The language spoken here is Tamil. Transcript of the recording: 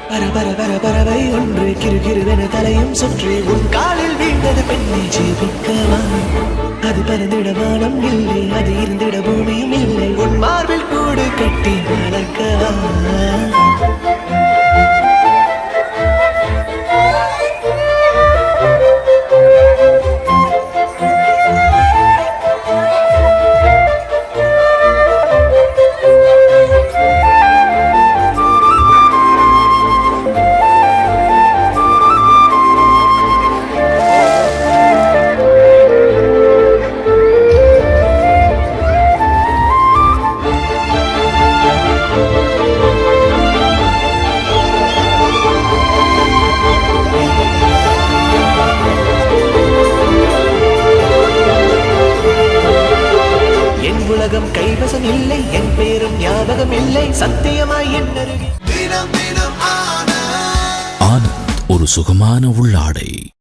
பறவை ஒன்று கிருகிருவென தலையும் சுற்றி உன் காலில் வீழ்ந்தது பெண்ணை ஜீவிக்கவா அது பறந்திட வானம் இல்லை அது இருந்திட பூமியும் இல்லை உன் மார்பில் கூடு கட்டி வளர்க்கவா உலகம் கைவசம் இல்லை என் பேரும் ஞாபகம் இல்லை சத்தியமாய் என் அருகில் ஆனந்த் ஒரு சுகமான உள்ளாடை.